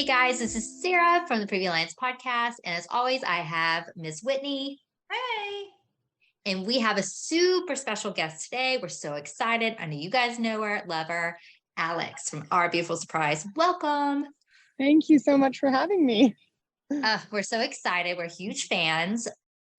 Hey guys, this is Sarah from the Previa podcast. And as always, I have Miss Whitney. Hey. And we have a super special guest today. We're so excited. I know you guys know her, love her, Alex from Our Beautiful Surprise. Welcome. Thank you so much for having me. We're so excited. We're huge fans.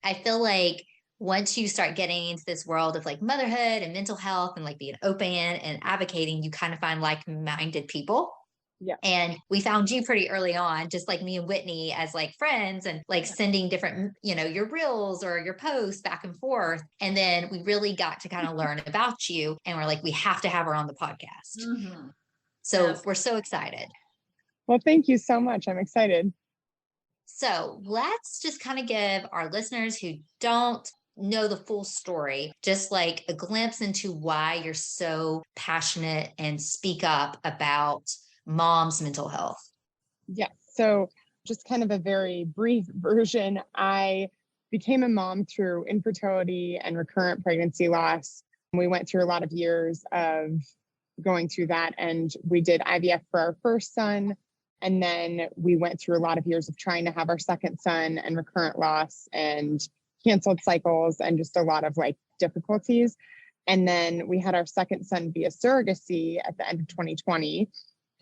I feel like once you start getting into this world of like motherhood and mental health and like being open and advocating, you kind of find like-minded people. Yeah. And we found you pretty early on, just like me and Whitney as like friends and like sending different, your reels or your posts back and forth. And then we really got to kind of learn about you. And we're like, we have to have her on the podcast. Mm-hmm. So Yes. We're so excited. Well, thank you so much. I'm excited. So let's just kind of give our listeners who don't know the full story, just like a glimpse into why you're so passionate and speak up about mom's mental health. Yes. So just kind of a very brief version. I became a mom through infertility and recurrent pregnancy loss. We went through a lot of years of going through that, and we did IVF for our first son. And then we went through a lot of years of trying to have our second son and recurrent loss and canceled cycles and just a lot of like difficulties. And then we had our second son via surrogacy at the end of 2020.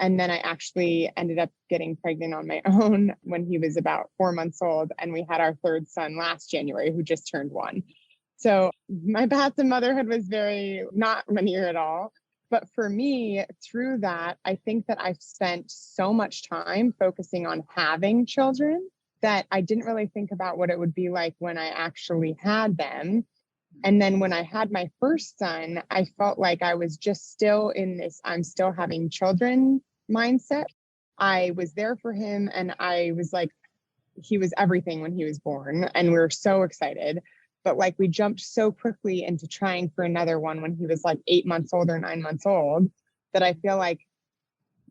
And then I actually ended up getting pregnant on my own when he was about 4 months old. And we had our third son last January, who just turned 1. So my path to motherhood was very not linear at all. But for me, through that, I think that I've spent so much time focusing on having children that I didn't really think about what it would be like when I actually had them. And then when I had my first son, I felt like I was just still in this, I'm still having children mindset. I was there for him, and I was like, he was everything when he was born, and we were so excited. But like we jumped so quickly into trying for another one when he was like 8 months old or 9 months old that I feel like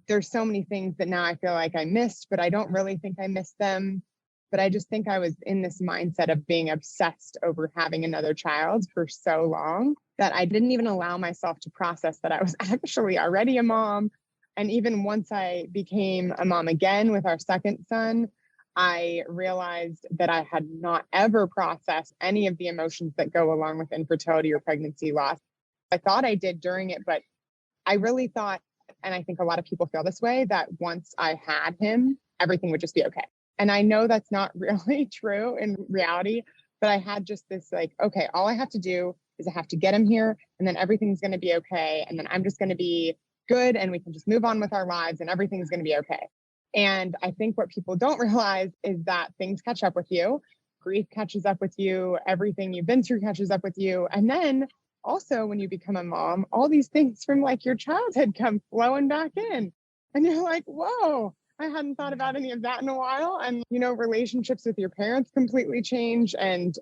there's so many things that now I feel like I missed, but I don't really think I missed them. But I just think I was in this mindset of being obsessed over having another child for so long that I didn't even allow myself to process that I was actually already a mom. And even once I became a mom again with our second son, I realized that I had not ever processed any of the emotions that go along with infertility or pregnancy loss. I thought I did during it, but I really thought, and I think a lot of people feel this way, that once I had him, everything would just be okay. And I know that's not really true in reality, but I had just this like, okay, all I have to do is I have to get him here, and then everything's going to be okay. And then I'm just going to be good, and we can just move on with our lives, and everything's going to be okay. And I think what people don't realize is that things catch up with you. Grief catches up with you. Everything you've been through catches up with you. And then also when you become a mom, all these things from like your childhood come flowing back in. And you're like, whoa, I hadn't thought about any of that in a while. And, relationships with your parents completely change, and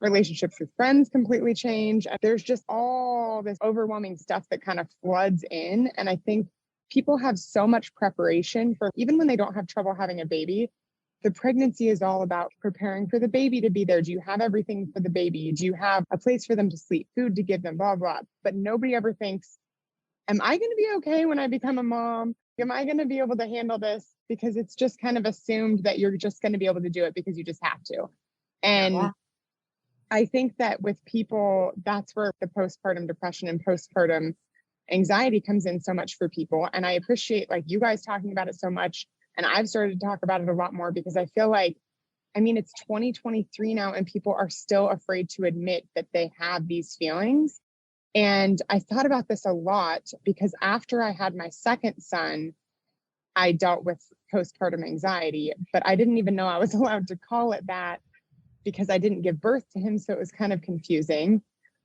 relationships with friends completely change. And there's just all this overwhelming stuff that kind of floods in. And I think people have so much preparation for, even when they don't have trouble having a baby, the pregnancy is all about preparing for the baby to be there. Do you have everything for the baby? Do you have a place for them to sleep, food to give them, blah, blah. But nobody ever thinks, am I going to be okay when I become a mom? Am I going to be able to handle this? Because it's just kind of assumed that you're just going to be able to do it because you just have to. And I think that with people, that's where the postpartum depression and postpartum anxiety comes in so much for people. And I appreciate like you guys talking about it so much. And I've started to talk about it a lot more because I feel like, it's 2023 now, and people are still afraid to admit that they have these feelings. And I thought about this a lot because after I had my second son, I dealt with postpartum anxiety, but I didn't even know I was allowed to call it that because I didn't give birth to him. So it was kind of confusing.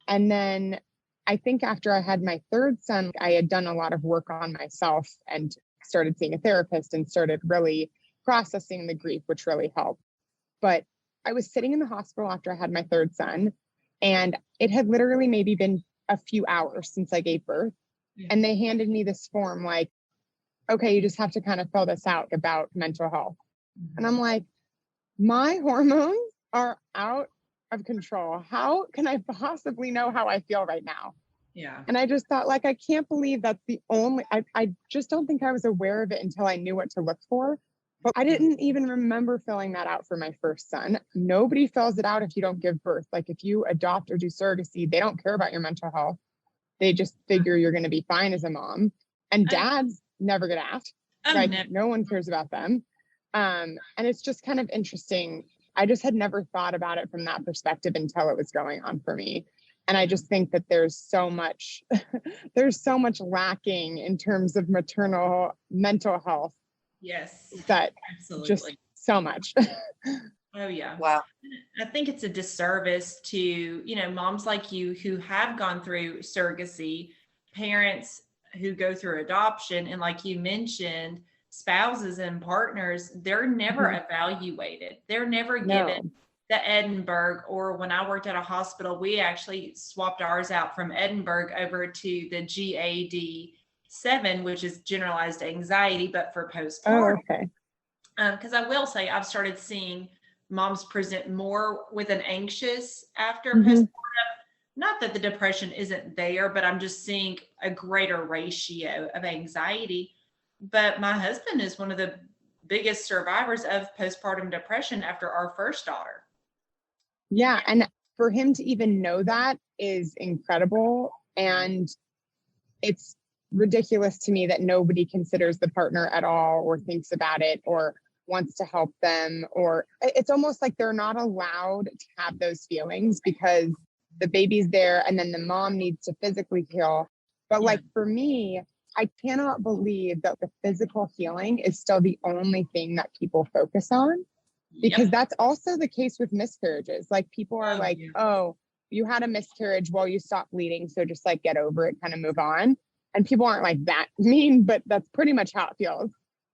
And then I think after I had my third son, I had done a lot of work on myself and started seeing a therapist and started really processing the grief, which really helped. But I was sitting in the hospital after I had my third son, and it had literally maybe been a few hours since I gave birth. And they handed me this form like, okay, you just have to kind of fill this out about mental health. And I'm like, my hormones are out of control. How can I possibly know how I feel right now? Yeah. And I just thought, like, I can't believe that's the only, I just don't think I was aware of it until I knew what to look for. But I didn't even remember filling that out for my first son. Nobody fills it out if you don't give birth. Like if you adopt or do surrogacy, they don't care about your mental health. They just figure you're going to be fine as a mom. And dads never get asked. Like no one cares about them. And it's just kind of interesting. I just had never thought about it from that perspective until it was going on for me. And I just think that there's so much lacking in terms of maternal mental health. Yes. That absolutely. Just so much. Oh yeah. Wow. I think it's a disservice to, moms like you who have gone through surrogacy, parents who go through adoption, and like you mentioned, spouses and partners, they're never evaluated. They're never given the Edinburgh, or when I worked at a hospital, we actually swapped ours out from Edinburgh over to the GAD-7, which is generalized anxiety, but for postpartum. Oh, okay. Because I will say I've started seeing moms present more with an anxious after postpartum. Not that the depression isn't there, but I'm just seeing a greater ratio of anxiety. But my husband is one of the biggest survivors of postpartum depression after our first daughter. Yeah. And for him to even know that is incredible. And it's ridiculous to me that nobody considers the partner at all or thinks about it or wants to help them. Or it's almost like they're not allowed to have those feelings because the baby's there and then the mom needs to physically heal. But like for me, I cannot believe that the physical healing is still the only thing that people focus on. Because that's also the case with miscarriages. Like people are oh, you had a miscarriage, well, you stopped bleeding. So just like get over it, kind of move on. And people aren't like that mean, but that's pretty much how it feels.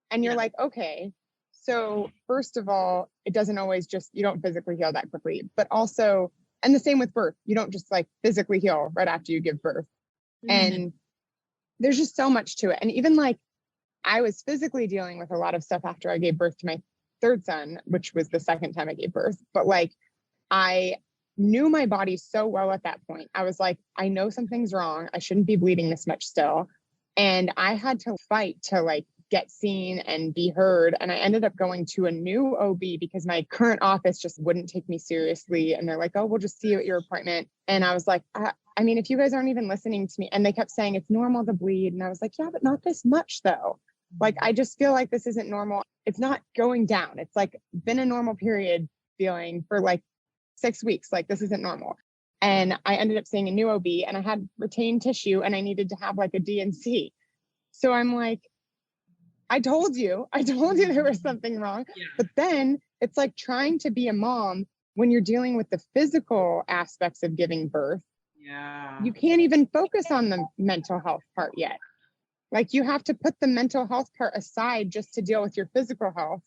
And you're like, okay, so first of all, it doesn't always just, you don't physically heal that quickly, but also, and the same with birth, you don't just like physically heal right after you give birth. And there's just so much to it. And even like I was physically dealing with a lot of stuff after I gave birth to my third son, which was the second time I gave birth. But like, I knew my body so well at that point. I was like, I know something's wrong. I shouldn't be bleeding this much still. And I had to fight to like get seen and be heard. And I ended up going to a new OB because my current office just wouldn't take me seriously. And they're like, oh, we'll just see you at your appointment. And I was like, I mean, if you guys aren't even listening to me, and they kept saying it's normal to bleed. And I was like, yeah, but not this much though. Like, I just feel like this isn't normal. It's not going down. It's like been a normal period feeling for like 6 weeks. Like this isn't normal. And I ended up seeing a new OB and I had retained tissue and I needed to have like a DNC. So I'm like, I told you there was something wrong. But then it's like trying to be a mom when you're dealing with the physical aspects of giving birth. You can't even focus on the mental health part yet. Like you have to put the mental health part aside just to deal with your physical health.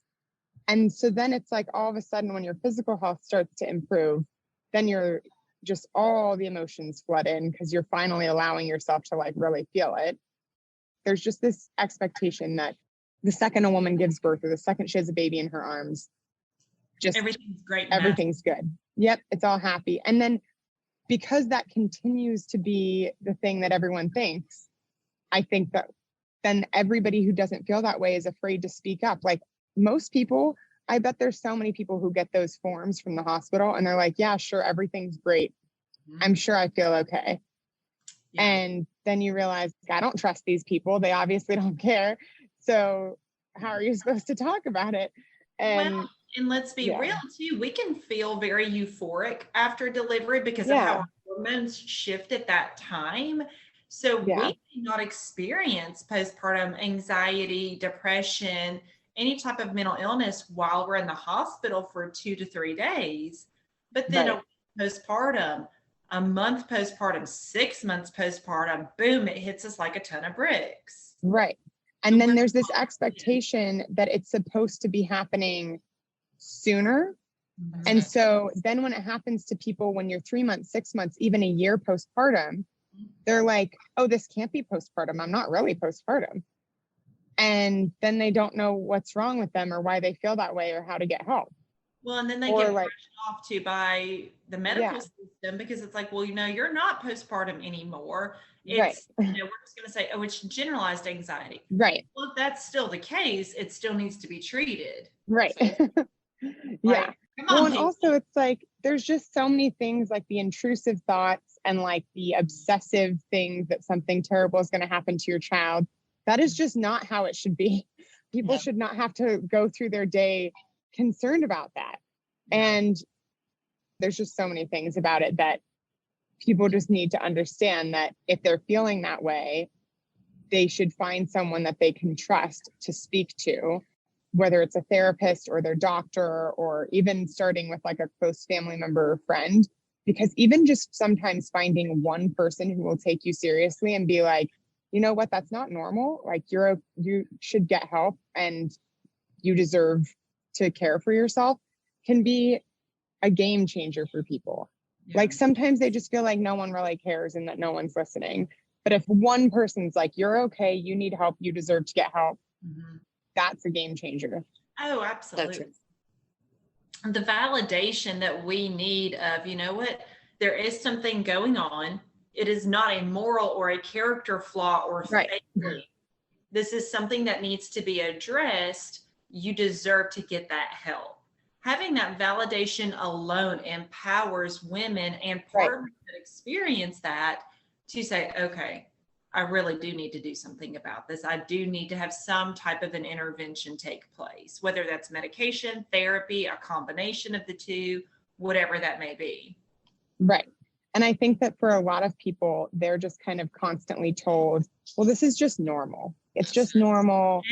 And so then it's like all of a sudden when your physical health starts to improve, then you're just all the emotions flood in because you're finally allowing yourself to like really feel it. There's just this expectation that the second a woman gives birth or the second she has a baby in her arms, just everything's great. Everything's good. Yep. It's all happy. And then because that continues to be the thing that everyone thinks, I think that then everybody who doesn't feel that way is afraid to speak up. Like most people, I bet there's so many people who get those forms from the hospital and they're like, yeah, sure, everything's great. I'm sure I feel okay. And then you realize, I don't trust these people. They obviously don't care. So how are you supposed to talk about it? And let's be real too. We can feel very euphoric after delivery because of how our hormones shift at that time. So we may not experience postpartum anxiety, depression, any type of mental illness while we're in the hospital for 2 to 3 days. But then a postpartum, a month postpartum, 6 months postpartum, boom, it hits us like a ton of bricks. Right. And then there's this expectation that it's supposed to be happening sooner. And so then when it happens to people when you're 3 months, 6 months, even a year postpartum, they're like, oh, this can't be postpartum. I'm not really postpartum. And then they don't know what's wrong with them or why they feel that way or how to get help. Well, and then they Or get like, brushed off to by the medical system because it's like, well, you're not postpartum anymore. right, It's, we're just going to say, oh, it's generalized anxiety. right, Well, if that's still the case, it still needs to be treated. right. So, Yeah. like, come Well, on, and people. also it's like there's just so many things, like the intrusive thoughts and like the obsessive things that something terrible is going to happen to your child. That is just not how it should be. People should not have to go through their day concerned about that. And there's just so many things about it that people just need to understand, that if they're feeling that way, they should find someone that they can trust to speak to, whether it's a therapist or their doctor, or even starting with like a close family member or friend. Because even just sometimes finding one person who will take you seriously and be like, you know what, that's not normal. Like you should get help and you deserve to care for yourself, can be a game changer for people. Like sometimes they just feel like no one really cares and that no one's listening. But if one person's like, you're okay, you need help, you deserve to get help, that's a game changer. Oh, absolutely. The validation that we need of, you know what, there is something going on. It is not a moral or a character flaw or failing. This is something that needs to be addressed. You deserve to get that help. Having that validation alone empowers women and partners that experience that to say, okay, I really do need to do something about this. I do need to have some type of an intervention take place, whether that's medication, therapy, a combination of the two, whatever that may be. Right. And I think that for a lot of people, they're just kind of constantly told, well, this is just normal. It's just normal.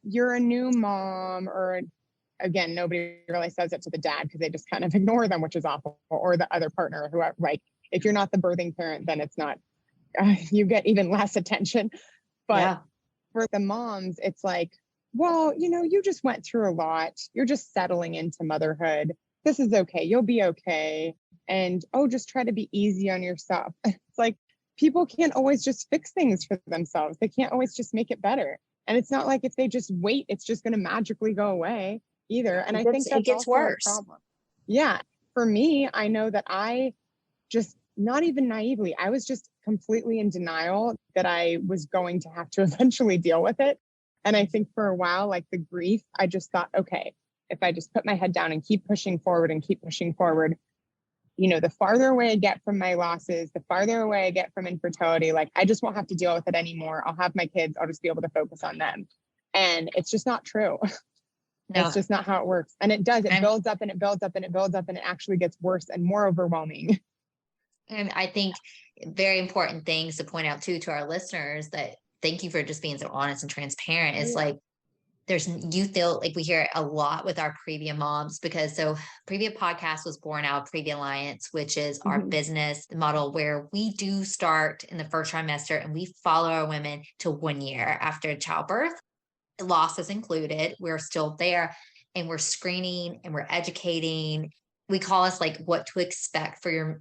You're a new mom, or again, nobody really says it to the dad because they just kind of ignore them, which is awful, or the other partner, who, like, if you're not the birthing parent, then it's not, you get even less attention. But for the moms, it's like, well, you just went through a lot. You're just settling into motherhood. This is okay. You'll be okay. And, just try to be easy on yourself. It's like, people can't always just fix things for themselves. They can't always just make it better. And it's not like if they just wait, it's just going to magically go away either. And I think that's gets also worse. a problem. Yeah. For me, I know that I just, not even naively, I was just completely in denial that I was going to have to eventually deal with it. And I think for a while, like the grief, I just thought, okay, if I just put my head down and keep pushing forward, the farther away I get from my losses, the farther away I get from infertility, like I just won't have to deal with it anymore. I'll have my kids. I'll just be able to focus on them. And it's just not true. No. It's just not how it works. And it does. It builds up and it builds up and it builds up, and it actually gets worse and more overwhelming. And I think very important things to point out too to our listeners, that thank you for just being so honest and transparent. It's like, you feel like we hear it a lot with our Previa moms, because Previa podcast was born out of Previa Alliance, which is our business model where we do start in the first trimester and we follow our women to 1 year after childbirth, loss is included. We're still there and we're screening and we're educating. We call us like what to expect for your,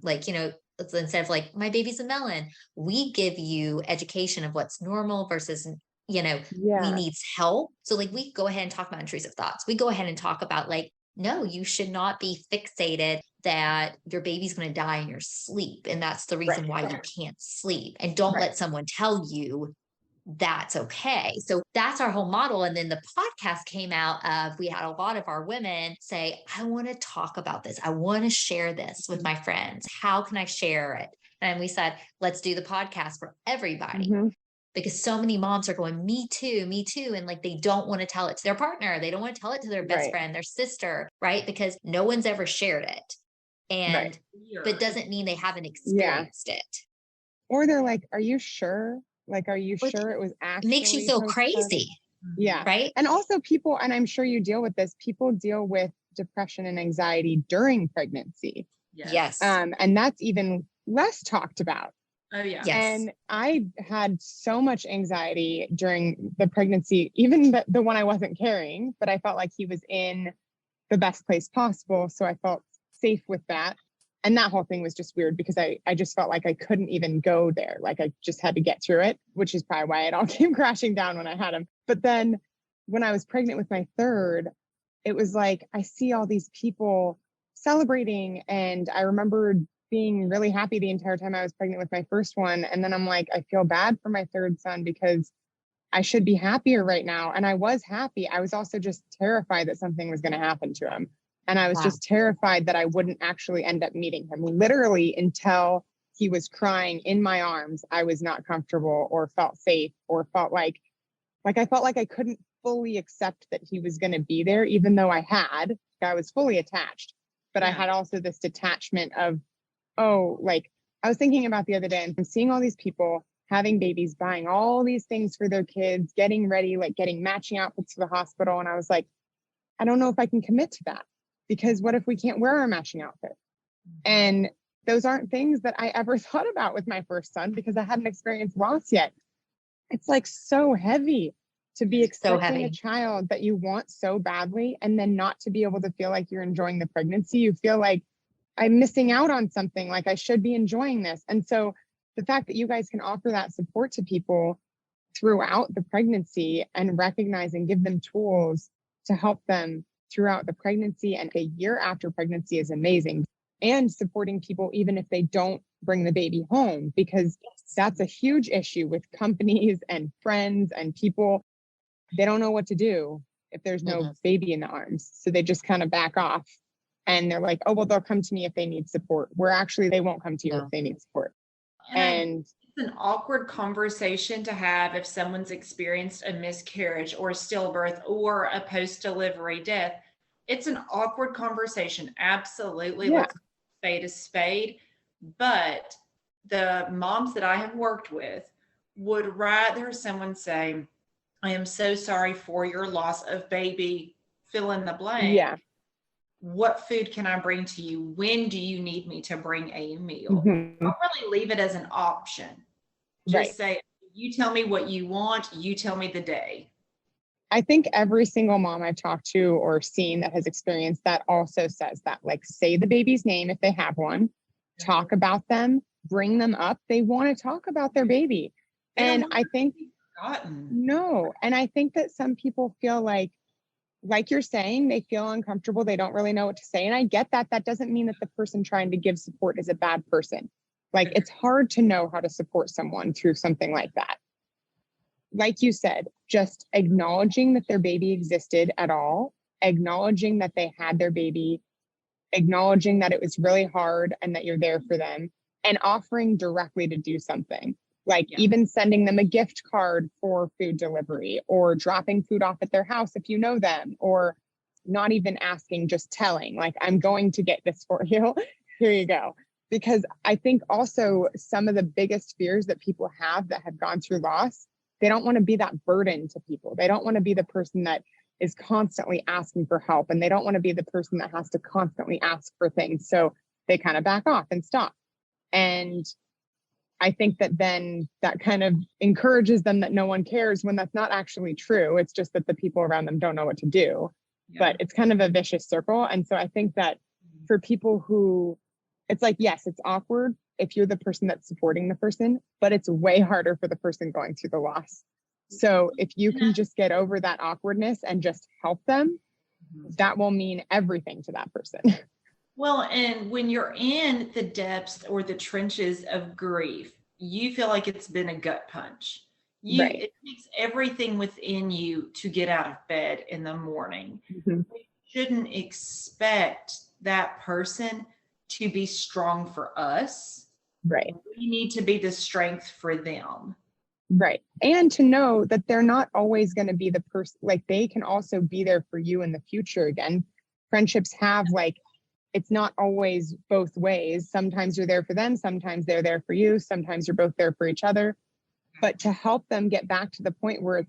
instead of like, my baby's a melon, we give you education of what's normal versus we needs help. So like, we go ahead and talk about intrusive thoughts. We go ahead and talk about like, no, you should not be fixated that your baby's going to die in your sleep. And that's the reason why you can't sleep. And don't let someone tell you that's okay. So that's our whole model. And then the podcast came out of, we had a lot of our women say, I want to talk about this. I want to share this with my friends. How can I share it? And we said, let's do the podcast for everybody. Because so many moms are going, me too. And like, they don't want to tell it to their partner. They don't want to tell it to their best friend, their sister, right? Because no one's ever shared it. And, but it doesn't mean they haven't experienced it. Or they're like, are you sure? Like, are you sure it was actually? It makes you feel crazy. Yeah. Right. And also people, and I'm sure you deal with this, people deal with depression and anxiety during pregnancy. Yes. And that's even less talked about. Oh, yeah. Yes. And I had so much anxiety during the pregnancy, even the one I wasn't carrying, but I felt like he was in the best place possible. So I felt safe with that. And that whole thing was just weird because I just felt like I couldn't even go there. Like I just had to get through it, which is probably why it all came crashing down when I had him. But then when I was pregnant with my third, it was like, I see all these people celebrating. And I remember being really happy the entire time I was pregnant with my first one. And then I'm like, I feel bad for my third son because I should be happier right now. And I was happy. I was also just terrified that something was going to happen to him. And I was just terrified that I wouldn't actually end up meeting him. Literally until he was crying in my arms, I was not comfortable or felt safe or felt like I felt like I couldn't fully accept that he was going to be there, even though I was fully attached. But I had also this detachment of, oh, like I was thinking about the other day and I'm seeing all these people having babies, buying all these things for their kids, getting ready, like getting matching outfits for the hospital. And I was like, I don't know if I can commit to that, because what if we can't wear our matching outfit? And those aren't things that I ever thought about with my first son because I hadn't experienced loss yet. It's like so heavy to be expecting a child that you want so badly and then not to be able to feel like you're enjoying the pregnancy. You feel like I'm missing out on something, like I should be enjoying this. And so the fact that you guys can offer that support to people throughout the pregnancy and recognize and give them tools to help them throughout the pregnancy and a year after pregnancy is amazing. And supporting people even if they don't bring the baby home, because that's a huge issue with companies and friends and people. They don't know what to do if there's no baby in the arms. So they just kind of back off and they're like, oh, well, they'll come to me if they need support, where actually they won't come to you if they need support. And it's an awkward conversation to have if someone's experienced a miscarriage or a stillbirth or a post-delivery death. It's an awkward conversation. Absolutely. Yeah. Let's spade a spade. But the moms that I have worked with would rather someone say, I am so sorry for your loss of baby, fill in the blank. Yeah. What food can I bring to you? When do you need me to bring a meal? Mm-hmm. Don't really leave it as an option. Just say, you tell me what you want, you tell me the day. I think every single mom I've talked to or seen that has experienced that also says that, like, say the baby's name if they have one, talk about them, bring them up. They want to talk about their baby. And I think, no. And I think that some people feel like you're saying, they feel uncomfortable. They don't really know what to say. And I get that. That doesn't mean that the person trying to give support is a bad person. Like, it's hard to know how to support someone through something like that. Like you said, just acknowledging that their baby existed at all, acknowledging that they had their baby, acknowledging that it was really hard and that you're there for them, and offering directly to do something. Like even sending them a gift card for food delivery, or dropping food off at their house if you know them, or not even asking, just telling, like, I'm going to get this for you. Here you go. Because I think also some of the biggest fears that people have that have gone through loss, they don't want to be that burden to people. They don't want to be the person that is constantly asking for help. And they don't want to be the person that has to constantly ask for things. So they kind of back off and stop. And I think that then that kind of encourages them that no one cares, when that's not actually true. It's just that the people around them don't know what to do. But it's kind of a vicious circle. And so I think that for people who, it's like, yes, it's awkward if you're the person that's supporting the person, but it's way harder for the person going through the loss. So if you can just get over that awkwardness and just help them, that will mean everything to that person. Well, and when you're in the depths or the trenches of grief, you feel like it's been a gut punch. It takes everything within you to get out of bed in the morning. You shouldn't expect that person to be strong for us. Right. We need to be the strength for them. Right. And to know that they're not always going to be the person, like, they can also be there for you in the future. Again, friendships have, like, it's not always both ways. Sometimes you're there for them. Sometimes they're there for you. Sometimes you're both there for each other. But to help them get back to the point where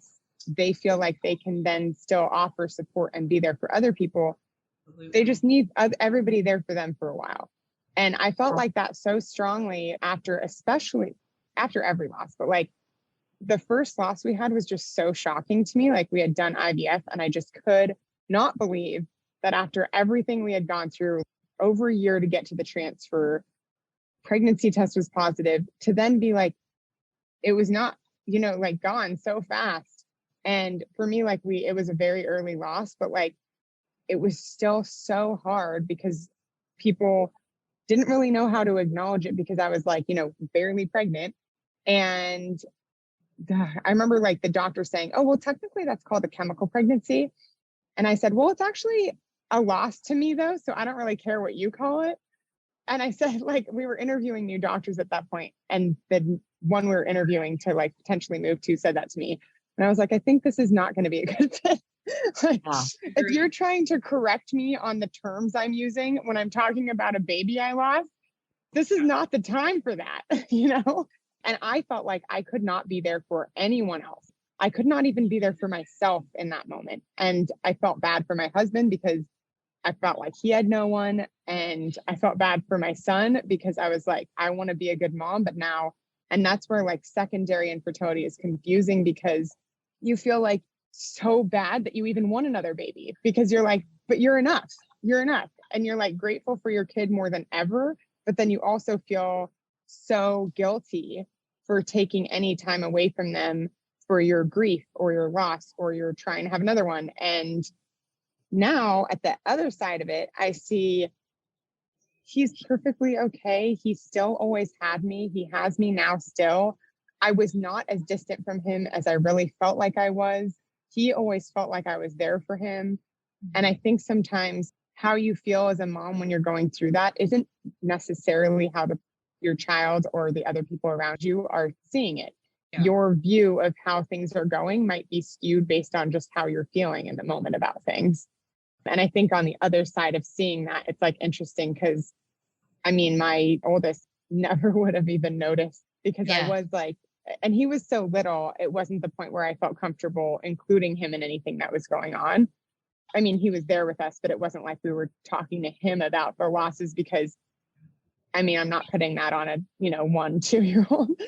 they feel like they can then still offer support and be there for other people, they just need everybody there for them for a while. And I felt like that so strongly especially after every loss, but like the first loss we had was just so shocking to me. Like, we had done IVF and I just could not believe that after everything we had gone through, over a year to get to the transfer, pregnancy test was positive, to then be like, it was not, like, gone so fast. And for me, like, it was a very early loss, but like it was still so hard because people didn't really know how to acknowledge it because I was like, barely pregnant. And I remember like the doctor saying, oh, well, technically that's called a chemical pregnancy. And I said, well, it's actually a loss to me though. So I don't really care what you call it. And I said, like, we were interviewing new doctors at that point, and the one we were interviewing to like potentially move to said that to me. And I was like, I think this is not going to be a good fit. Like, if you're trying to correct me on the terms I'm using when I'm talking about a baby I lost, this is not the time for that, And I felt like I could not be there for anyone else. I could not even be there for myself in that moment. And I felt bad for my husband because I felt like he had no one. And I felt bad for my son because I was like, I want to be a good mom, but now, and that's where like secondary infertility is confusing because you feel like so bad that you even want another baby because you're like, but you're enough. You're enough. And you're like grateful for your kid more than ever. But then you also feel so guilty for taking any time away from them for your grief or your loss or you're trying to have another one. And now at the other side of it, I see he's perfectly okay. He still always had me. He has me now still. I was not as distant from him as I really felt like I was. He always felt like I was there for him. And I think sometimes how you feel as a mom when you're going through that isn't necessarily how your child or the other people around you are seeing it. Yeah. Your view of how things are going might be skewed based on just how you're feeling in the moment about things. And I think on the other side of seeing that, it's like interesting because my oldest never would have even noticed because I was like, and he was so little, it wasn't the point where I felt comfortable including him in anything that was going on. He was there with us, but it wasn't like we were talking to him about the losses because, I'm not putting that on a, 1-2-year-old.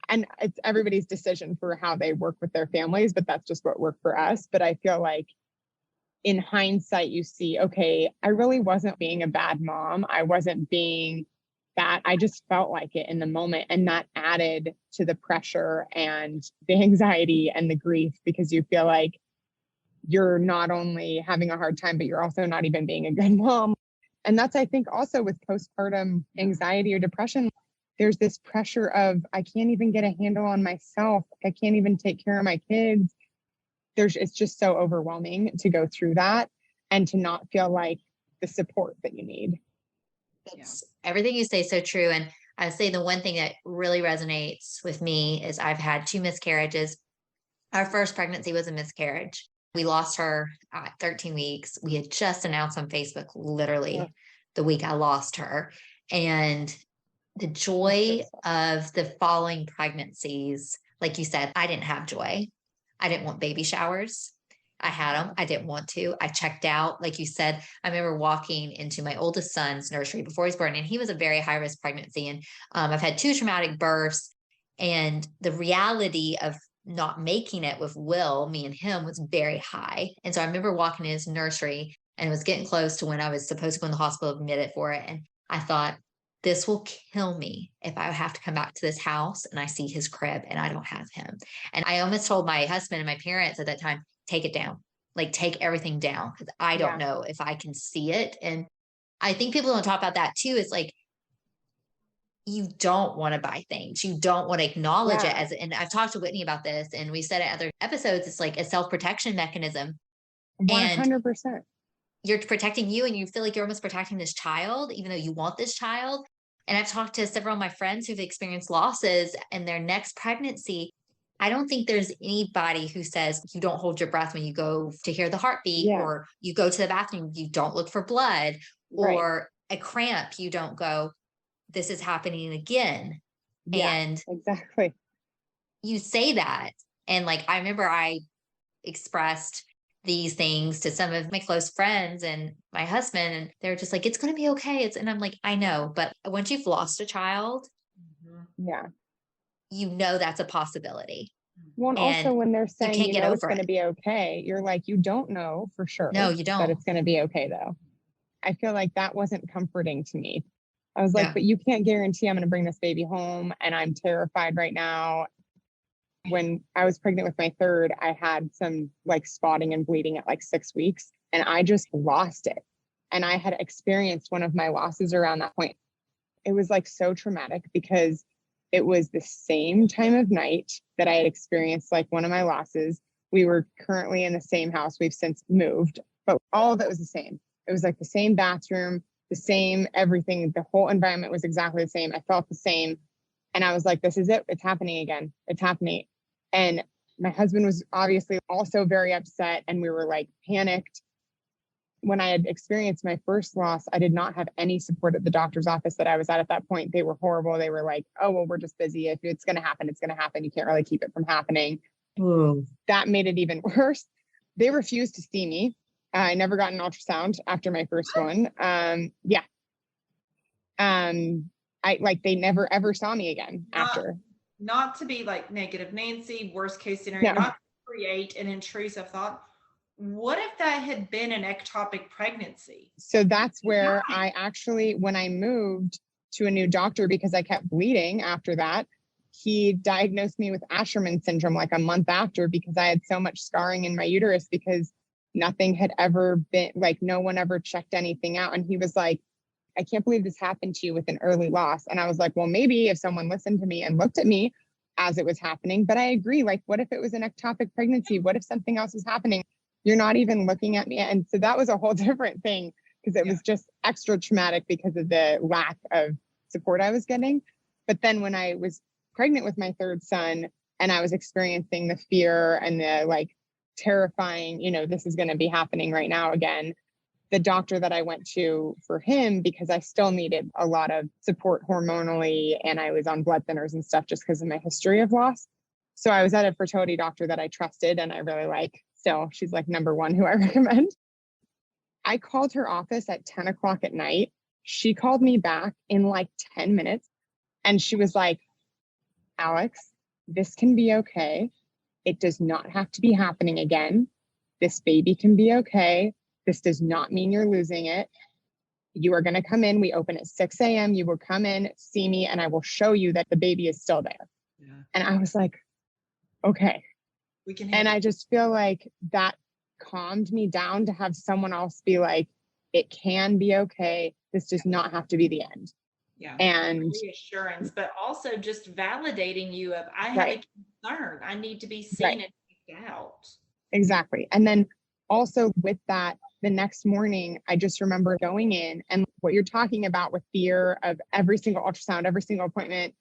And it's everybody's decision for how they work with their families, but that's just what worked for us. But I feel like in hindsight, you see, okay, I really wasn't being a bad mom. I wasn't being bad. I just felt like it in the moment. And that added to the pressure and the anxiety and the grief because you feel like you're not only having a hard time, but you're also not even being a good mom. And that's, I think, also with postpartum anxiety or depression, there's this pressure of, I can't even get a handle on myself. I can't even take care of my kids. It's just so overwhelming to go through that and to not feel like the support that you need. That's everything you say is so true. And I say the one thing that really resonates with me is I've had 2 miscarriages. Our first pregnancy was a miscarriage. We lost her at 13 weeks. We had just announced on Facebook, literally the week I lost her. And the joy of the following pregnancies, like you said, I didn't have joy. I didn't want baby showers. I had them. I didn't want to. I checked out. Like you said, I remember walking into my oldest son's nursery before he was born, and he was a very high risk pregnancy. And I've had 2 traumatic births, and the reality of not making it with Will, me and him, was very high. And so I remember walking in his nursery and it was getting close to when I was supposed to go in the hospital admitted for it. And I thought, this will kill me if I have to come back to this house and I see his crib and I don't have him. And I almost told my husband and my parents at that time, take it down, like take everything down, because I don't know if I can see it. And I think people don't talk about that too. It's like, you don't want to buy things. You don't want to acknowledge it as, and I've talked to Whitney about this and we said in other episodes, it's like a self-protection mechanism. 100%. And you're protecting you and you feel like you're almost protecting this child, even though you want this child. And I've talked to several of my friends who've experienced losses in their next pregnancy. I don't think there's anybody who says you don't hold your breath when you go to hear the heartbeat, or you go to the bathroom, you don't look for blood, or a cramp, you don't go, this is happening again. And exactly. You say that. And like, I remember I expressed these things to some of my close friends and my husband, and they're just like, it's going to be okay. And I'm like, I know, but once you've lost a child, you know, that's a possibility. Well, and also when they're saying, you know, it's going to be okay, you're like, you don't know for sure. No, you don't. That it's going to be okay though. I feel like that wasn't comforting to me. I was like, but you can't guarantee I'm going to bring this baby home. And I'm terrified right now. When I was pregnant with my third, I had some like spotting and bleeding at like 6 weeks. And I just lost it. And I had experienced one of my losses around that point. It was like so traumatic because it was the same time of night that I had experienced like one of my losses. We were currently in the same house. We've since moved, but all of it was the same. It was like the same bathroom, the same everything. The whole environment was exactly the same. I felt the same. And I was like, this is it. It's happening again. It's happening. And my husband was obviously also very upset, and we were like panicked. When I had experienced my first loss, I did not have any support at the doctor's office that I was at that point. They were horrible. They were like, oh, well, we're just busy. If it's going to happen, it's going to happen. You can't really keep it from happening. Ooh. That made it even worse. They refused to see me. I never got an ultrasound after my first one. Yeah. They never ever saw me again after. Not to be like negative Nancy, worst case scenario, No. not to create an intrusive thought. What if that had been an ectopic pregnancy? So that's where I actually, when I moved to a new doctor, because I kept bleeding after that, he diagnosed me with Asherman syndrome like a month after, because I had so much scarring in my uterus because nothing had ever been, like no one ever checked anything out. And he was like, I can't believe this happened to you with an early loss. And I was like, well, maybe if someone listened to me and looked at me as it was happening. But I agree, like, what if it was an ectopic pregnancy? What if something else is happening? You're not even looking at me. And so that was a whole different thing, because it was just extra traumatic because of the lack of support I was getting. But then when I was pregnant with my third son and I was experiencing the fear and the like terrifying, this is going to be happening right now again, the doctor that I went to for him, because I still needed a lot of support hormonally and I was on blood thinners and stuff just because of my history of loss. So I was at a fertility doctor that I trusted and I really like. So she's like number one who I recommend. I called her office at 10 o'clock at night. She called me back in like 10 minutes and she was like, Alex, this can be okay. It does not have to be happening again. This baby can be okay. This does not mean you're losing it. You are going to come in. We open at 6 a.m. You will come in, see me, and I will show you that the baby is still there. Yeah. And I was like, okay. And I just feel like that calmed me down to have someone else be like, it can be okay. This does not have to be the end. Yeah. And reassurance, but also just validating you of, I have a concern. I need to be seen and picked out. Exactly. And then also with that, the next morning, I just remember going in and what you're talking about with fear of every single ultrasound, every single appointment.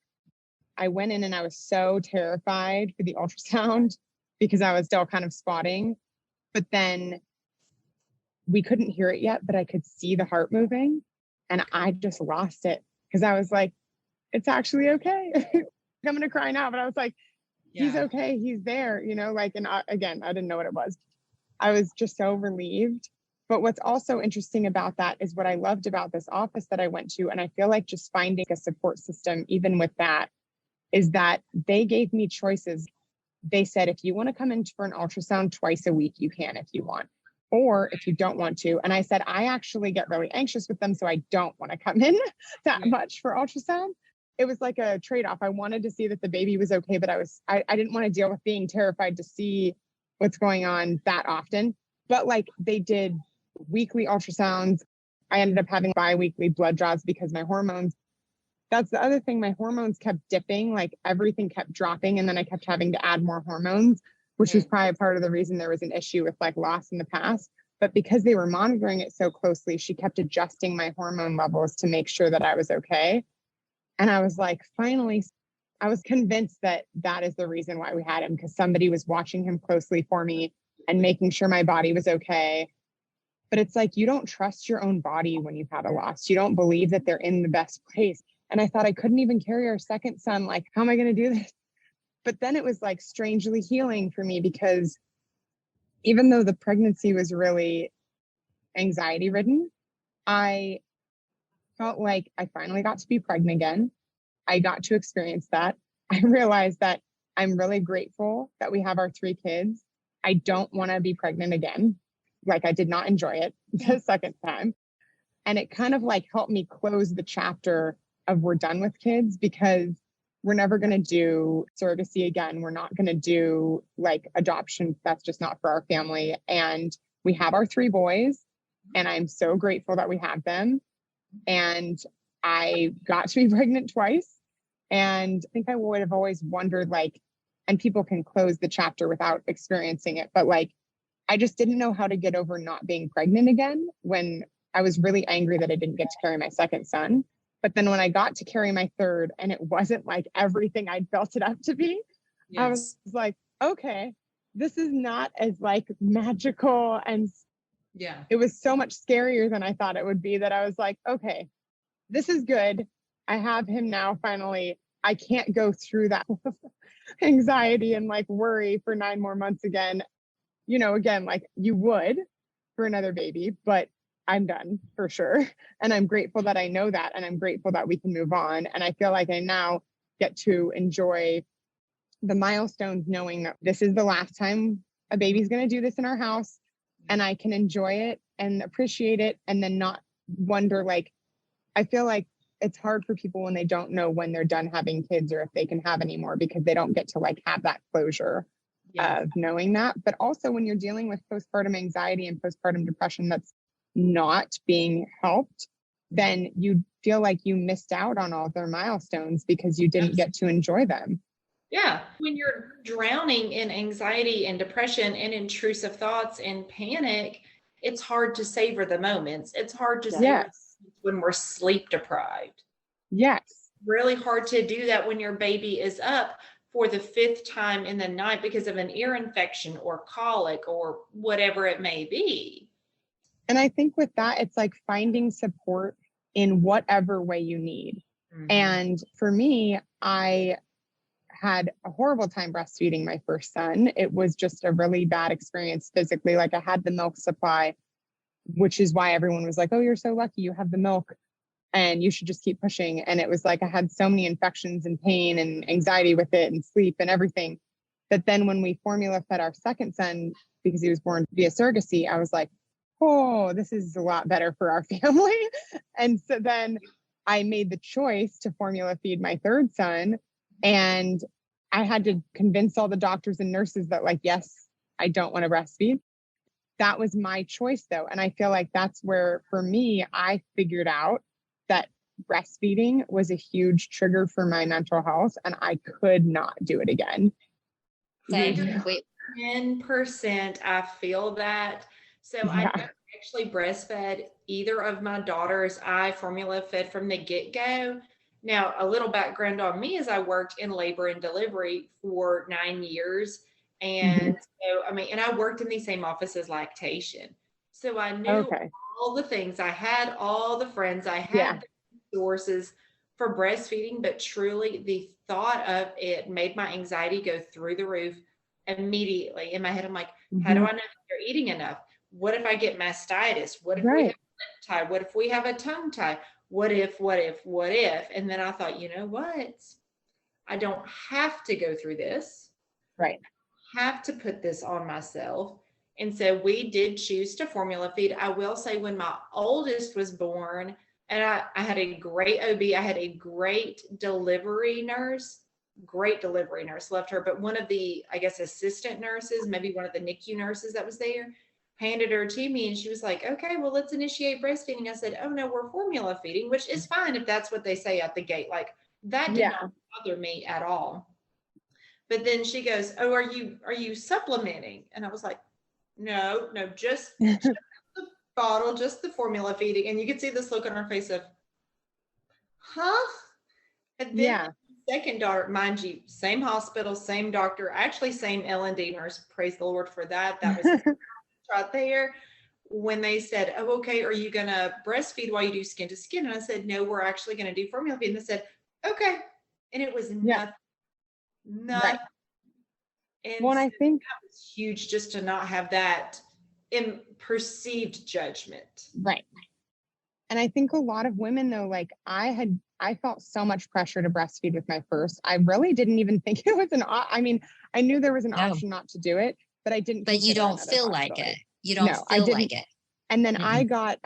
I went in and I was so terrified for the ultrasound because I was still kind of spotting, but then we couldn't hear it yet, but I could see the heart moving and I just lost it because I was like, it's actually okay. I'm going to cry now, but I was like, he's okay. He's there, and again, I didn't know what it was. I was just so relieved. But what's also interesting about that is what I loved about this office that I went to. And I feel like just finding a support system, even with that, is that they gave me choices. They said, if you want to come in for an ultrasound twice a week, you can if you want, or if you don't want to. And I said, I actually get really anxious with them, so I don't want to come in that much for ultrasound. It was like a trade-off. I wanted to see that the baby was okay, but I didn't want to deal with being terrified to see what's going on that often. But like they did weekly ultrasounds. I ended up having bi-weekly blood draws because my hormones, that's the other thing. My hormones kept dipping, like everything kept dropping. And then I kept having to add more hormones, which was probably part of the reason there was an issue with like loss in the past. But because they were monitoring it so closely, she kept adjusting my hormone levels to make sure that I was okay. And I was like, finally, I was convinced that that is the reason why we had him, because somebody was watching him closely for me and making sure my body was okay. But it's like, you don't trust your own body when you've had a loss. You don't believe that they're in the best place. And I thought I couldn't even carry our second son. Like, how am I going to do this? But then it was like strangely healing for me, because even though the pregnancy was really anxiety ridden, I felt like I finally got to be pregnant again. I got to experience that. I realized that I'm really grateful that we have our 3 kids. I don't want to be pregnant again. Like, I did not enjoy it the second time. And it kind of like helped me close the chapter of we're done with kids, because we're never going to do surrogacy again. We're not going to do like adoption. That's just not for our family. And we have our 3 boys, and I'm so grateful that we have them. And I got to be pregnant twice. And I think I would have always wondered, like, and people can close the chapter without experiencing it, but like, I just didn't know how to get over not being pregnant again when I was really angry that I didn't get to carry my second son. But then when I got to carry my third and it wasn't like everything I'd built it up to be, yes. I was like, okay, this is not as like magical. And yeah, it was so much scarier than I thought it would be, that I was like, okay, this is good. I have him now. Finally, I can't go through that anxiety and like worry for 9 more months again. You know, again, like you would for another baby, but I'm done for sure. And I'm grateful that I know that. And I'm grateful that we can move on. And I feel like I now get to enjoy the milestones, knowing that this is the last time a baby's going to do this in our house. And I can enjoy it and appreciate it. And then not wonder, like, I feel like it's hard for people when they don't know when they're done having kids or if they can have any more, because they don't get to like have that closure of knowing that. But also when you're dealing with postpartum anxiety and postpartum depression that's not being helped, then you feel like you missed out on all their milestones because you didn't get to enjoy them. Yeah. When you're drowning in anxiety and depression and intrusive thoughts and panic, it's hard to savor the moments. It's hard to savor when we're sleep deprived. Yes. Really hard to do that when your baby is up for the 5th time in the night because of an ear infection or colic or whatever it may be. And I think with that, it's like finding support in whatever way you need. Mm-hmm. And for me, I had a horrible time breastfeeding my first son. It was just a really bad experience physically. Like I had the milk supply, which is why everyone was like, oh, you're so lucky you have the milk and you should just keep pushing. And it was like, I had so many infections and pain and anxiety with it and sleep and everything. But then when we formula fed our second son, because he was born via surrogacy, I was like, oh, this is a lot better for our family. And so then I made the choice to formula feed my third son. And I had to convince all the doctors and nurses that, like, yes, I don't want to breastfeed. That was my choice though. And I feel like that's where, for me, I figured out that breastfeeding was a huge trigger for my mental health and I could not do it again. Same. 10%, I feel that. So I never actually breastfed either of my daughters. I formula fed from the get-go. Now, a little background on me is I worked in labor and delivery for 9 years. And so, I mean, and I worked in the same office as lactation. So I knew all the things. I had all the friends. I had the sources for breastfeeding, but truly the thought of it made my anxiety go through the roof immediately. In my head, I'm like, how do I know if they're eating enough? What if I get mastitis? What if we have a lip tie? What if we have a tongue tie? What if? And then I thought, you know what? I don't have to go through this. Right. I have to put this on myself. And so we did choose to formula feed. I will say when my oldest was born, and I had a great OB, I had a great delivery nurse, loved her. But one of the, I guess, assistant nurses, maybe one of the NICU nurses that was there, handed her to me and she was like, okay, well, let's initiate breastfeeding. I said, oh no, we're formula feeding, which is fine if that's what they say at the gate. Like that did not bother me at all. But then she goes, oh, are you supplementing? And I was like, no, just the bottle, just the formula feeding. And you could see this look on her face of, huh? And then the second daughter, mind you, same hospital, same doctor, actually same L&D nurse. Praise the Lord for that. That was right there. When they said, oh, okay, are you going to breastfeed while you do skin to skin? And I said, no, we're actually going to do formula feed. And they said, okay. And it was nothing. Right. And well, I think that was huge just to not have that in perceived judgment. Right. And I think a lot of women though, like I felt so much pressure to breastfeed with my first. I really didn't even think it was I knew there was an option not to do it, but I didn't. But you don't feel like it. You don't feel like it. And then I got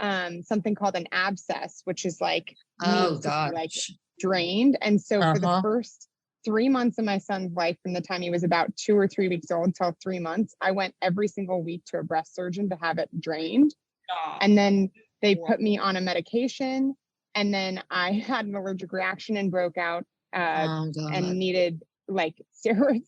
something called an abscess, which is like, oh god, like drained. And so for the first 3 months of my son's life, from the time he was about 2 or 3 weeks old till 3 months, I went every single week to a breast surgeon to have it drained. And then they put me on a medication, and then I had an allergic reaction and broke out and needed like steroids.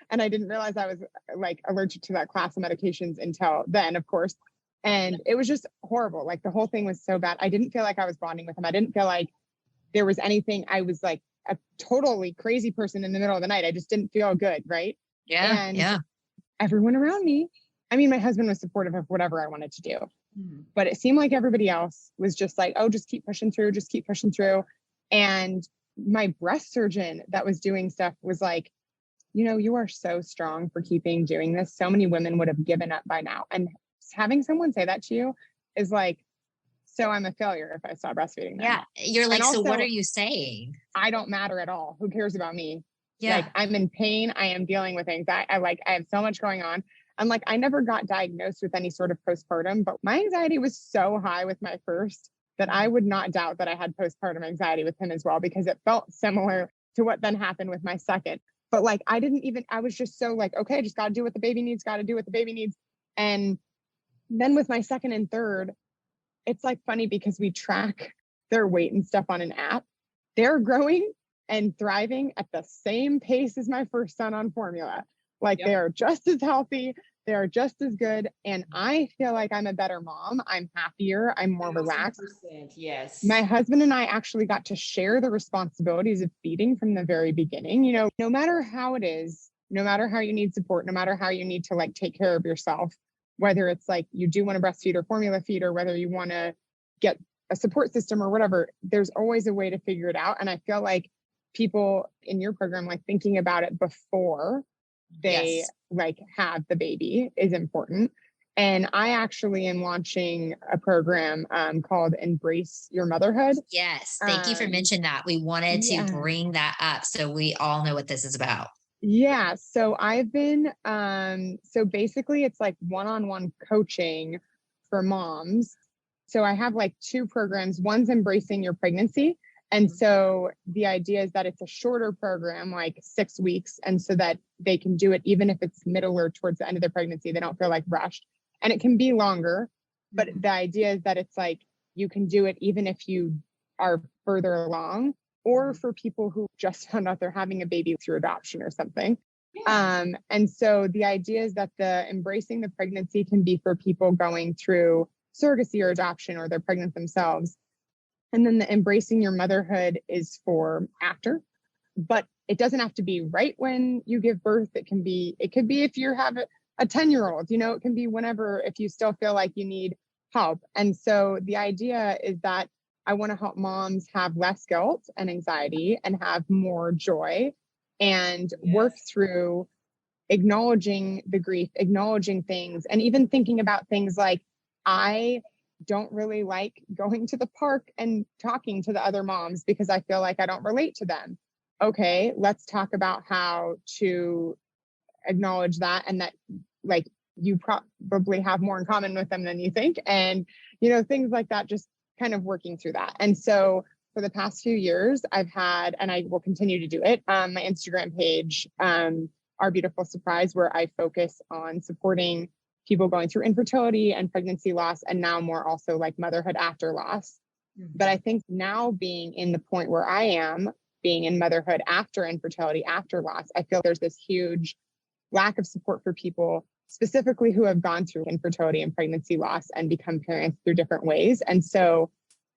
And I didn't realize I was like allergic to that class of medications until then, of course. And it was just horrible. Like the whole thing was so bad. I didn't feel like I was bonding with him. I didn't feel like there was anything. I was like a totally crazy person in the middle of the night. I just didn't feel good. Right. Yeah. And everyone around me, I mean, my husband was supportive of whatever I wanted to do, but it seemed like everybody else was just like, oh, just keep pushing through, just keep pushing through. And my breast surgeon that was doing stuff was like, you know, you are so strong for keeping doing this. So many women would have given up by now. And having someone say that to you is like, so I'm a failure if I stop breastfeeding then. Yeah. You're like, also, so what are you saying? I don't matter at all. Who cares about me? Yeah. Like I'm in pain. I am dealing with anxiety. I have so much going on. And like, I never got diagnosed with any sort of postpartum, but my anxiety was so high with my first that I would not doubt that I had postpartum anxiety with him as well, because it felt similar to what then happened with my second. But like, I was just so like, okay, I just got to do what the baby needs, got to do what the baby needs. And then with my second and third, it's like funny because we track their weight and stuff on an app. They're growing and thriving at the same pace as my first son on formula. Like they are just as healthy. They are just as good. And I feel like I'm a better mom. I'm happier. I'm more relaxed. Yes. My husband and I actually got to share the responsibilities of feeding from the very beginning. You know, no matter how it is, no matter how you need support, no matter how you need to like take care of yourself, whether it's like you do want to breastfeed or formula feed, or whether you want to get a support system or whatever, there's always a way to figure it out. And I feel like people in your program, like thinking about it before they like have the baby is important. And I actually am launching a program called Embrace Your Motherhood. Yes. Thank you for mentioning that. We wanted to bring that up so we all know what this is about. Yeah. So I've been, so basically it's like one-on-one coaching for moms. So I have like 2 programs. One's Embracing Your Pregnancy. And so the idea is that it's a shorter program, like 6 weeks. And so that they can do it even if it's middle or towards the end of their pregnancy, they don't feel like rushed. And it can be longer, but the idea is that it's like, you can do it even if you are further along, or for people who just found out they're having a baby through adoption or something. And so the idea is that the Embracing the Pregnancy can be for people going through surrogacy or adoption, or they're pregnant themselves. And then the Embracing Your Motherhood is for after, but it doesn't have to be right when you give birth. It could be if you have a 10-year-old, you know, it can be whenever, if you still feel like you need help. And so the idea is that I want to help moms have less guilt and anxiety and have more joy, and work through acknowledging the grief, acknowledging things, and even thinking about things like, I don't really like going to the park and talking to the other moms because I feel like I don't relate to them. Okay, let's talk about how to acknowledge that, and that like you probably have more in common with them than you think. And, you know, things like that, just kind of working through that. And so for the past few years, I've had, and I will continue to do it, my Instagram page, Our Beautiful Surprise, where I focus on supporting people going through infertility and pregnancy loss, and now more also like motherhood after loss. But I think now, being in the point where I am, being in motherhood after infertility, after loss, I feel there's this huge lack of support for people specifically who have gone through infertility and pregnancy loss and become parents through different ways. And so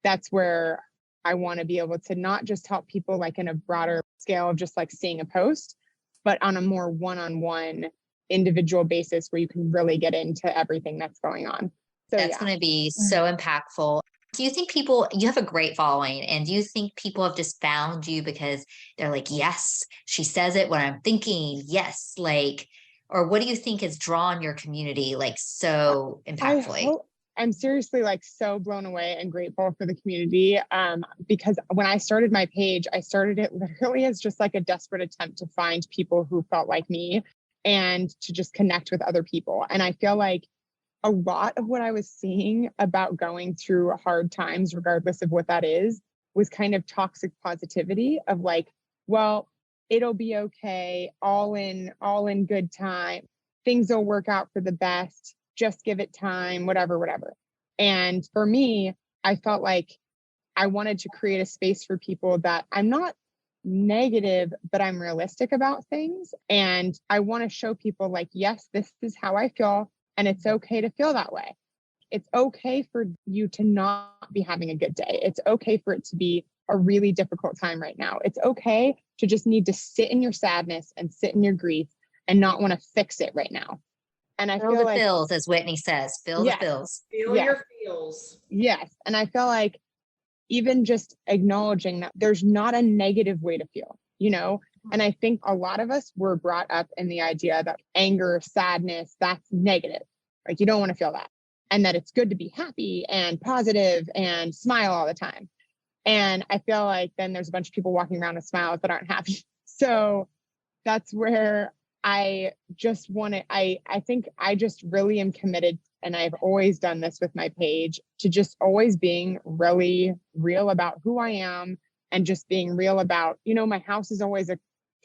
that's where I want to be able to not just help people like in a broader scale of just like seeing a post, but on a more one-on-one individual basis where you can really get into everything that's going on. So that's going to be so impactful. Do you think you have a great following, and do you think people have just found you because they're like, yes, she says it when I'm thinking, yes, like, or what do you think has drawn your community like so impactfully? I'm seriously like so blown away and grateful for the community, because when I started my page, I started it literally as just like a desperate attempt to find people who felt like me and to just connect with other people. And I feel like a lot of what I was seeing about going through hard times, regardless of what that is, was kind of toxic positivity of like, well, it'll be okay, all in good time. Things will work out for the best. Just give it time, whatever, whatever. And for me, I felt like I wanted to create a space for people that I'm not negative, but I'm realistic about things. And I want to show people like, yes, this is how I feel. And it's okay to feel that way. It's okay for you to not be having a good day. It's okay for it to be a really difficult time right now. It's okay to just need to sit in your sadness and sit in your grief and not want to fix it right now. And I Feel feel the like, feels, as Whitney says, feel the yes, feels. Feel yes, your feels. yes. And I feel like even just acknowledging that there's not a negative way to feel, you know? And I think a lot of us were brought up in the idea that anger, sadness, that's negative. Like you don't want to feel that. And that it's good to be happy and positive and smile all the time. And I feel like then there's a bunch of people walking around with smiles that aren't happy. So that's where I just want to, I think I just really am committed, and I've always done this with my page, to just always being really real about who I am and just being real about, you know, my house is always a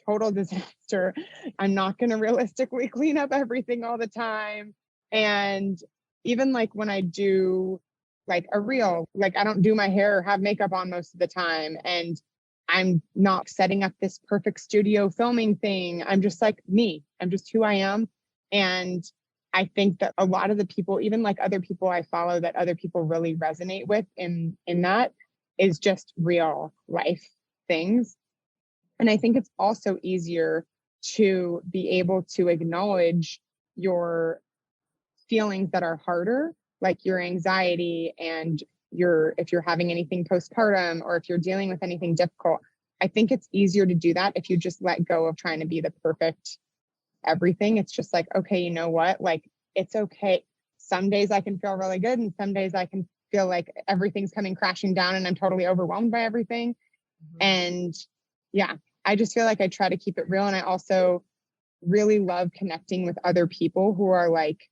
total disaster. I'm not going to realistically clean up everything all the time. And even like when I do like a reel, like I don't do my hair or have makeup on most of the time. And I'm not setting up this perfect studio filming thing. I'm just like me. I'm just who I am. And I think that a lot of the people, even like other people I follow that other people really resonate with in that, is just real life things. And I think it's also easier to be able to acknowledge your feelings that are harder, like your anxiety and if you're having anything postpartum or if you're dealing with anything difficult. I think it's easier to do that if you just let go of trying to be the perfect everything. It's just like, okay, you know what? Like, it's okay. Some days I can feel really good, and some days I can feel like everything's coming crashing down and I'm totally overwhelmed by everything. And yeah, I just feel like I try to keep it real. And I also really love connecting with other people who are like,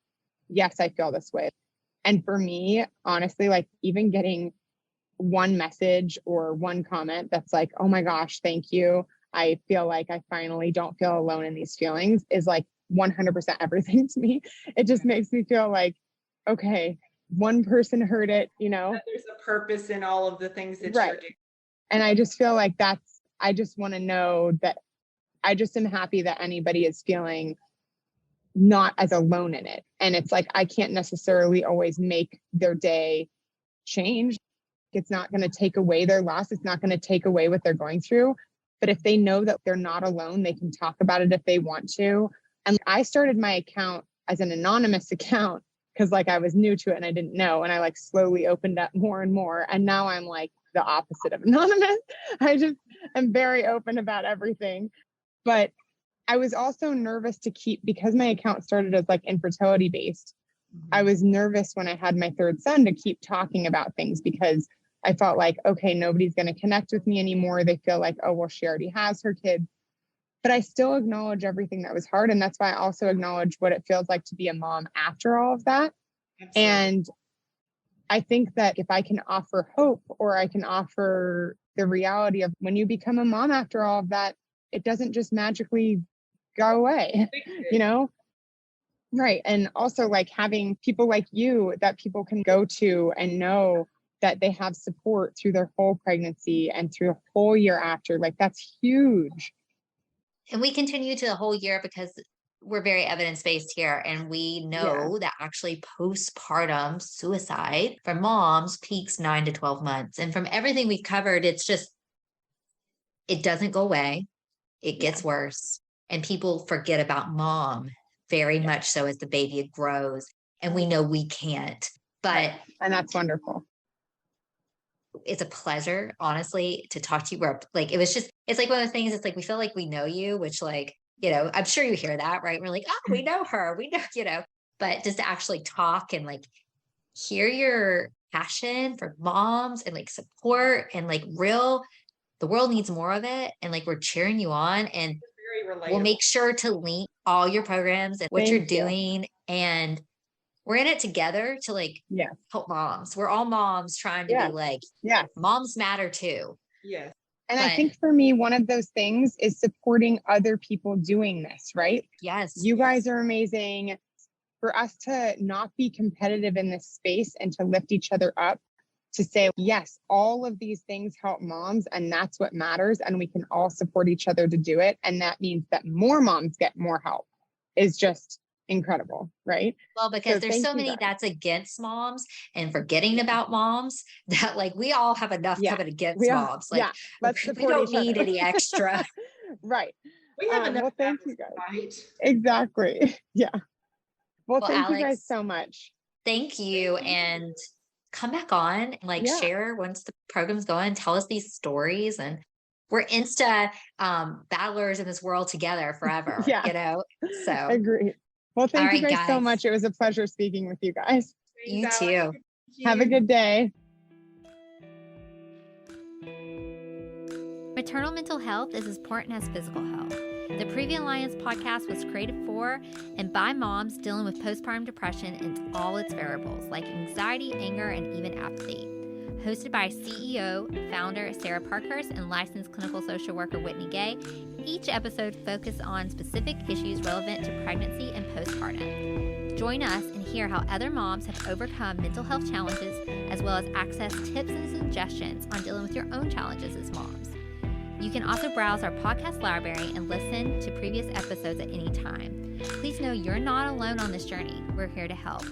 yes, I feel this way. And for me, honestly, like even getting one message or one comment that's like, oh my gosh, thank you, I feel like I finally don't feel alone in these feelings, is like 100% everything to me. It just makes me feel like, okay, one person heard it, you know? There's a purpose in all of the things that right. you're doing. And I just feel like I just want to know that I just am happy that anybody is feeling not as alone in it. And it's like, I can't necessarily always make their day change. It's not going to take away their loss. It's not going to take away what they're going through. But if they know that they're not alone, they can talk about it if they want to. And I started my account as an anonymous account because like I was new to it and I didn't know. And I like slowly opened up more and more. And now I'm like the opposite of anonymous. I just am very open about everything. But I was also nervous to keep, because my account started as like infertility based. I was nervous when I had my third son to keep talking about things because I felt like, okay, nobody's going to connect with me anymore. They feel like, oh, well, she already has her kid. But I still acknowledge everything that was hard. And that's why I also acknowledge what it feels like to be a mom after all of that. Absolutely. And I think that if I can offer hope, or I can offer the reality of when you become a mom after all of that, it doesn't just magically go away, you know? Right. And also like having people like you that people can go to and know that they have support through their whole pregnancy and through a whole year after, like that's huge. And we continue to the whole year because we're very evidence-based here. And we know that actually postpartum suicide for moms peaks 9 to 12 months. And from everything we've covered, it's just, it doesn't go away. It gets worse. And people forget about mom very much so as the baby grows. And we know we can't, but. And that's wonderful. It's a pleasure, honestly, to talk to you. Where like, it was just, it's like one of the things, it's like, we feel like we know you, which like, you know, I'm sure you hear that, right? We're like, oh, we know her, we know, you know, but just to actually talk and like hear your passion for moms and like support and like the world needs more of it. And like, we're cheering you on, and we'll make sure to link all your programs and what you're doing. And we're in it together to like help moms. We're all moms trying to be like, moms matter too. Yes. And I think for me, one of those things is supporting other people doing this, right? Yes. You guys are amazing. For us to not be competitive in this space and to lift each other up, to say, yes, all of these things help moms and that's what matters. And we can all support each other to do it. And that means that more moms get more help is just incredible, right? Well, because there's so many that's against moms and forgetting about moms that like we all have enough coming against moms. Like let's we don't need any extra. Right. We have enough. Well, thank you guys. Right? Exactly. Yeah. Well, thank Alex, you guys so much. Thank you. And come back on and share once the program's going, tell us these stories, and we're Insta battlers in this world together forever, you know? So agree. Well, thank you guys so much. It was a pleasure speaking with you guys. You too. Have a good day. Maternal mental health is as important as physical health. The Previa Alliance podcast was created for and by moms dealing with postpartum depression and all its variables like anxiety, anger, and even apathy. Hosted by CEO, founder Sarah Parkhurst and licensed clinical social worker Whitney Gay, each episode focuses on specific issues relevant to pregnancy and postpartum. Join us and hear how other moms have overcome mental health challenges, as well as access tips and suggestions on dealing with your own challenges as moms. You can also browse our podcast library and listen to previous episodes at any time. Please know you're not alone on this journey. We're here to help.